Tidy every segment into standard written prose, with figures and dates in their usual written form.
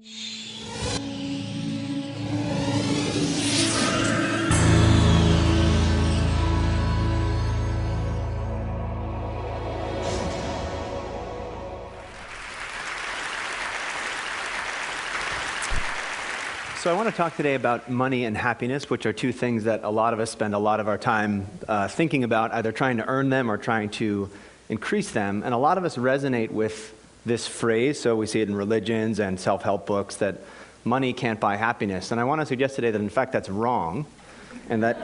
So I want to talk today about money and happiness, which are two things that a lot of us spend a lot of our time thinking about, either trying to earn them or trying to increase them. And a lot of us resonate with this phrase, so we see it in religions and self-help books, that money can't buy happiness. And I want to suggest today that, in fact, that's wrong, and that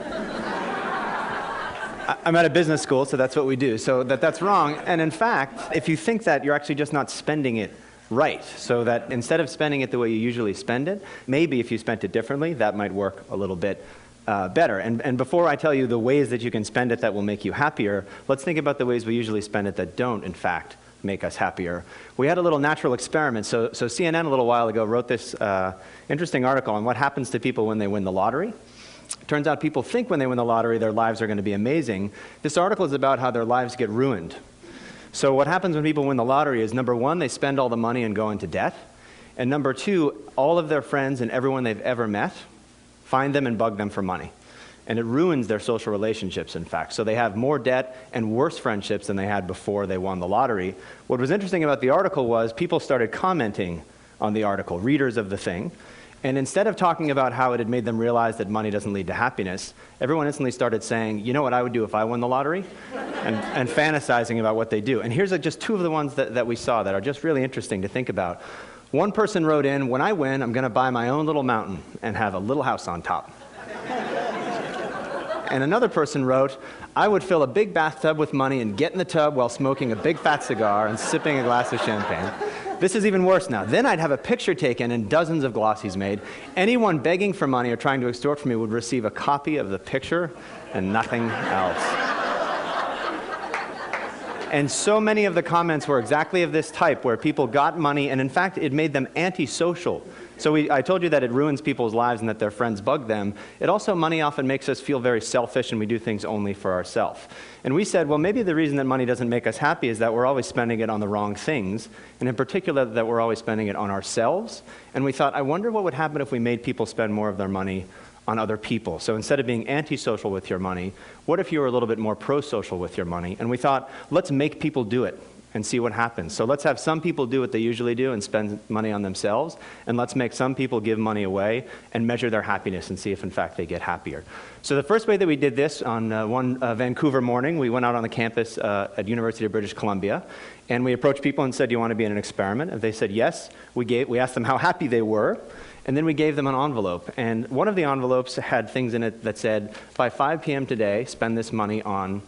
I'm at a business school, so that's what we do, so that's wrong. And in fact, if you think that, you're actually just not spending it right, so that instead of spending it the way you usually spend it, maybe if you spent it differently, that might work a little bit better. And before I tell you the ways that you can spend it that will make you happier, let's think about the ways we usually spend it that don't, in fact, make us happier. We had a little natural experiment. So CNN a little while ago wrote this interesting article on what happens to people when they win the lottery. Turns out people think when they win the lottery their lives are going to be amazing. This article is about how their lives get ruined. So what happens when people win the lottery is, number one, they spend all the money and go into debt. And number two, all of their friends and everyone they've ever met find them and bug them for money. And it ruins their social relationships, in fact. So they have more debt and worse friendships than they had before they won the lottery. What was interesting about the article was people started commenting on the article, readers of the thing. And instead of talking about how it had made them realize that money doesn't lead to happiness, everyone instantly started saying, you know what I would do if I won the lottery? And fantasizing about what they do. And here's just two of the ones that we saw that are just really interesting to think about. One person wrote in, when I win, I'm going to buy my own little mountain and have a little house on top. And another person wrote, I would fill a big bathtub with money and get in the tub while smoking a big fat cigar and sipping a glass of champagne. This is even worse now. Then I'd have a picture taken and dozens of glossies made. Anyone begging for money or trying to extort from me would receive a copy of the picture and nothing else. And so many of the comments were exactly of this type, where people got money, and in fact, it made them antisocial. So I told you that it ruins people's lives and that their friends bug them. Money often makes us feel very selfish, and we do things only for ourselves. And we said, well, maybe the reason that money doesn't make us happy is that we're always spending it on the wrong things, and in particular, that we're always spending it on ourselves. And we thought, I wonder what would happen if we made people spend more of their money on other people. So instead of being antisocial with your money, what if you were a little bit more pro-social with your money? And we thought, let's make people do it and see what happens. So let's have some people do what they usually do and spend money on themselves, and let's make some people give money away and measure their happiness and see if in fact they get happier. So the first way that we did this, on one Vancouver morning, we went out on the campus at University of British Columbia, and we approached people and said, do you want to be in an experiment? And they said yes. We asked them how happy they were, and then we gave them an envelope. And one of the envelopes had things in it that said, by 5 p.m. today, spend this money on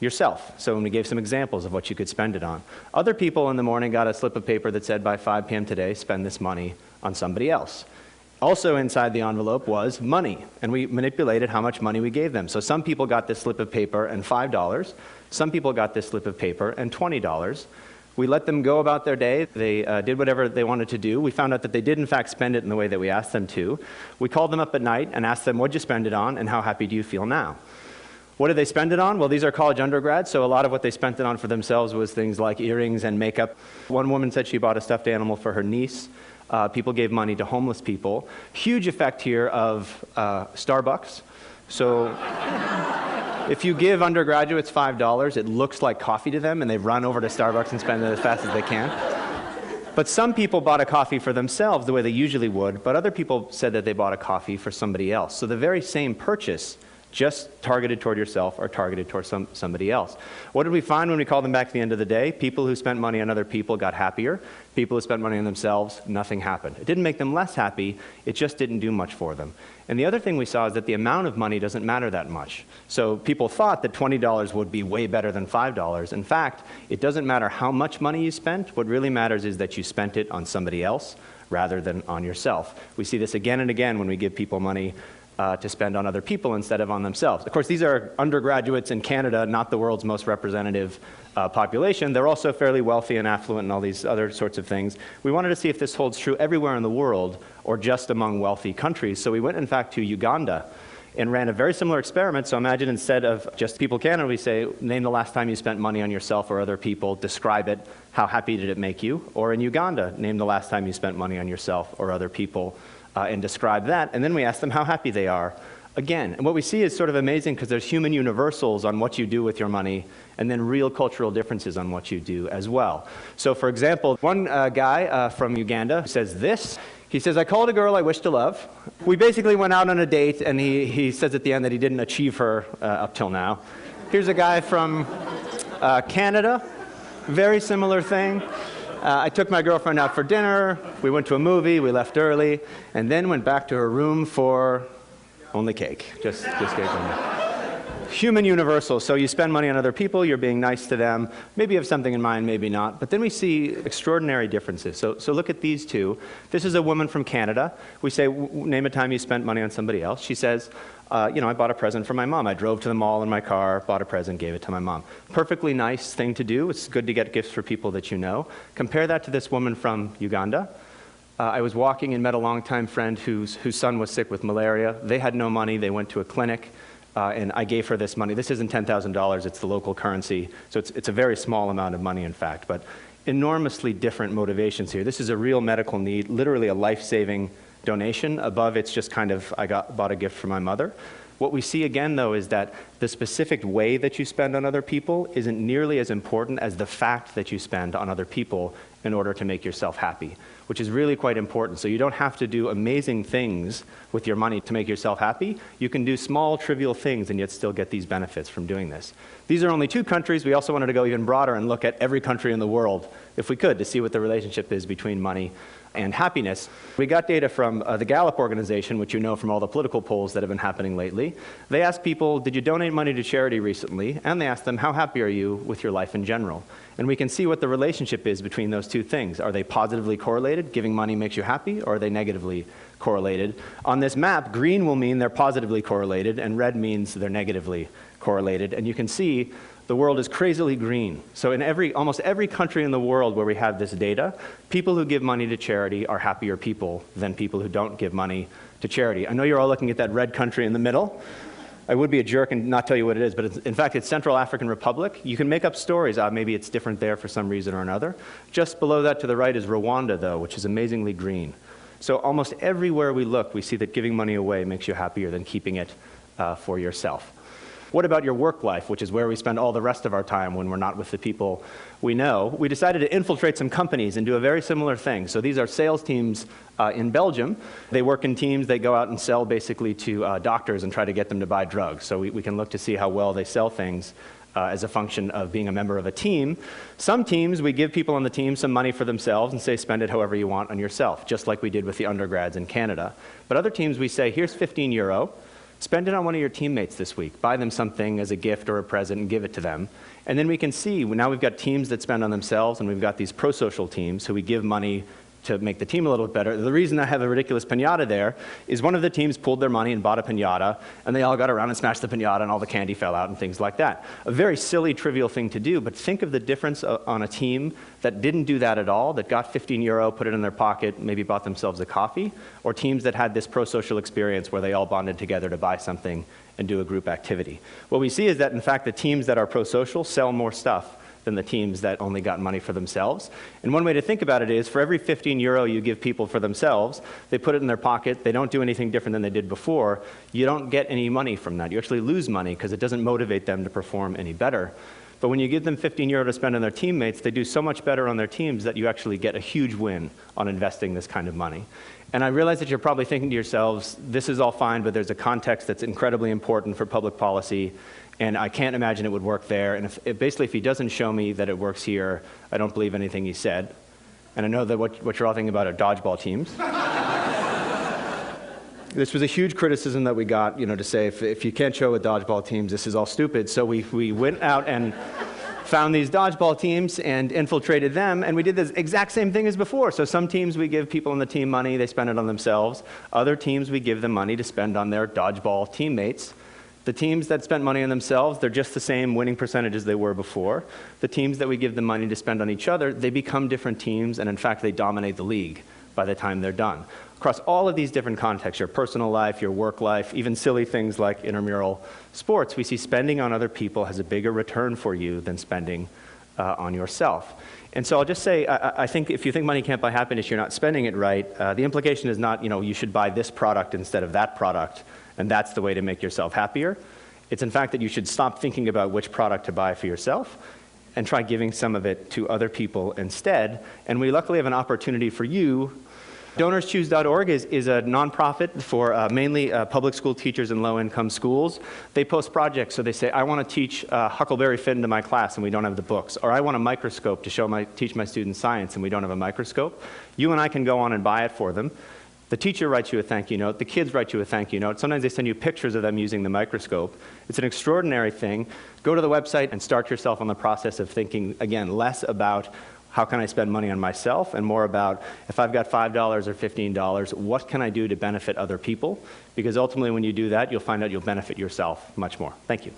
yourself. So we gave some examples of what you could spend it on. Other people in the morning got a slip of paper that said, by 5 p.m. today, spend this money on somebody else. Also inside the envelope was money, and we manipulated how much money we gave them. So some people got this slip of paper and $5. Some people got this slip of paper and $20. We let them go about their day. They did whatever they wanted to do. We found out that they did, in fact, spend it in the way that we asked them to. We called them up at night and asked them, what'd you spend it on, and how happy do you feel now? What did they spend it on? Well, these are college undergrads, so a lot of what they spent it on for themselves was things like earrings and makeup. One woman said she bought a stuffed animal for her niece. People gave money to homeless people. Huge effect here of Starbucks. So if you give undergraduates $5, it looks like coffee to them, and they run over to Starbucks and spend it as fast as they can. But some people bought a coffee for themselves the way they usually would, but other people said that they bought a coffee for somebody else. So the very same purchase, just targeted toward yourself or targeted toward somebody else. What did we find when we called them back at the end of the day? People who spent money on other people got happier. People who spent money on themselves, nothing happened. It didn't make them less happy, it just didn't do much for them. And the other thing we saw is that the amount of money doesn't matter that much. So people thought that $20 would be way better than $5. In fact, it doesn't matter how much money you spent. What really matters is that you spent it on somebody else rather than on yourself. We see this again and again when we give people money to spend on other people instead of on themselves. Of course, these are undergraduates in Canada, not the world's most representative population. They're also fairly wealthy and affluent and all these other sorts of things. We wanted to see if this holds true everywhere in the world or just among wealthy countries. So we went, in fact, to Uganda. and ran a very similar experiment. So imagine instead of just people Canada, we say, name the last time you spent money on yourself or other people, describe it, how happy did it make you? Or in Uganda, name the last time you spent money on yourself or other people and describe that. And then we ask them how happy they are. Again, and what we see is sort of amazing because there's human universals on what you do with your money and then real cultural differences on what you do as well. So for example, one guy from Uganda says this. He says, I called a girl I wish to love. We basically went out on a date, and he says at the end that he didn't achieve her up till now. Here's a guy from Canada, very similar thing. I took my girlfriend out for dinner, we went to a movie, we left early, and then went back to her room for only cake, just cake only. Human universal, so you spend money on other people, you're being nice to them, maybe you have something in mind, maybe not, but then we see extraordinary differences. So look at these two. This is a woman from Canada. We say, name a time you spent money on somebody else. She says, I bought a present for my mom. I drove to the mall in my car, bought a present, gave it to my mom. Perfectly nice thing to do. It's good to get gifts for people that you know. Compare that to this woman from Uganda. I was walking and met a longtime friend whose son was sick with malaria. They had no money. They went to a clinic. And I gave her this money. This isn't $10,000, it's the local currency. So it's a very small amount of money, in fact, but enormously different motivations here. This is a real medical need, literally a life-saving donation. Above, it's just kind of, bought a gift for my mother. What we see again, though, is that the specific way that you spend on other people isn't nearly as important as the fact that you spend on other people in order to make yourself happy, which is really quite important. So you don't have to do amazing things with your money to make yourself happy. You can do small, trivial things and yet still get these benefits from doing this. These are only 2 countries. We also wanted to go even broader and look at every country in the world, if we could, to see what the relationship is between money and happiness. We got data from the Gallup organization, which you know from all the political polls that have been happening lately. They asked people, did you donate money to charity recently? And they asked them, how happy are you with your life in general? And we can see what the relationship is between those 2 things. Are they positively correlated? Giving money makes you happy, or are they negatively correlated? On this map, green will mean they're positively correlated, and red means they're negatively correlated. And you can see the world is crazily green. So in almost every country in the world where we have this data, people who give money to charity are happier people than people who don't give money to charity. I know you're all looking at that red country in the middle. I would be a jerk and not tell you what it is, but in fact, it's Central African Republic. You can make up stories. Maybe it's different there for some reason or another. Just below that to the right is Rwanda, though, which is amazingly green. So almost everywhere we look, we see that giving money away makes you happier than keeping it for yourself. What about your work life, which is where we spend all the rest of our time when we're not with the people we know? We decided to infiltrate some companies and do a very similar thing. So these are sales teams in Belgium. They work in teams. They go out and sell basically to doctors and try to get them to buy drugs. So we can look to see how well they sell things as a function of being a member of a team. Some teams, we give people on the team some money for themselves and say, spend it however you want on yourself, just like we did with the undergrads in Canada. But other teams, we say, here's €15. Spend it on one of your teammates this week. Buy them something as a gift or a present and give it to them. And then we can see, now we've got teams that spend on themselves, and we've got these pro-social teams who we give money to make the team a little bit better. The reason I have a ridiculous piñata there is one of the teams pulled their money and bought a piñata, and they all got around and smashed the piñata, and all the candy fell out and things like that. A very silly, trivial thing to do, but think of the difference on a team that didn't do that at all, that got €15, put it in their pocket, maybe bought themselves a coffee, or teams that had this pro-social experience where they all bonded together to buy something and do a group activity. What we see is that, in fact, the teams that are pro-social sell more stuff than the teams that only got money for themselves. And one way to think about it is, for every €15 you give people for themselves, they put it in their pocket, they don't do anything different than they did before, you don't get any money from that. You actually lose money because it doesn't motivate them to perform any better. But when you give them €15 to spend on their teammates, they do so much better on their teams that you actually get a huge win on investing this kind of money. And I realize that you're probably thinking to yourselves, this is all fine, but there's a context that's incredibly important for public policy, and I can't imagine it would work there. And basically, if he doesn't show me that it works here, I don't believe anything he said. And I know that what you're all thinking about are dodgeball teams. This was a huge criticism that we got, to say, if you can't show with dodgeball teams, this is all stupid. So we went out and found these dodgeball teams and infiltrated them, and we did the exact same thing as before. So some teams we give people on the team money, they spend it on themselves. Other teams we give them money to spend on their dodgeball teammates. The teams that spent money on themselves, they're just the same winning percentage as they were before. The teams that we give them money to spend on each other, they become different teams, and in fact, they dominate the league by the time they're done. Across all of these different contexts, your personal life, your work life, even silly things like intramural sports, we see spending on other people has a bigger return for you than spending on yourself. And so I'll just say, I think if you think money can't buy happiness, you're not spending it right. The implication is not, you should buy this product instead of that product, and that's the way to make yourself happier. It's in fact that you should stop thinking about which product to buy for yourself and try giving some of it to other people instead. And we luckily have an opportunity for you. DonorsChoose.org is a nonprofit for mainly public school teachers in low-income schools. They post projects, so they say, I want to teach Huckleberry Finn to my class and we don't have the books. Or I want a microscope to teach my students science and we don't have a microscope. You and I can go on and buy it for them. The teacher writes you a thank you note. The kids write you a thank you note. Sometimes they send you pictures of them using the microscope. It's an extraordinary thing. Go to the website and start yourself on the process of thinking, again, less about how can I spend money on myself and more about if I've got $5 or $15, what can I do to benefit other people? Because ultimately when you do that, you'll find out you'll benefit yourself much more. Thank you.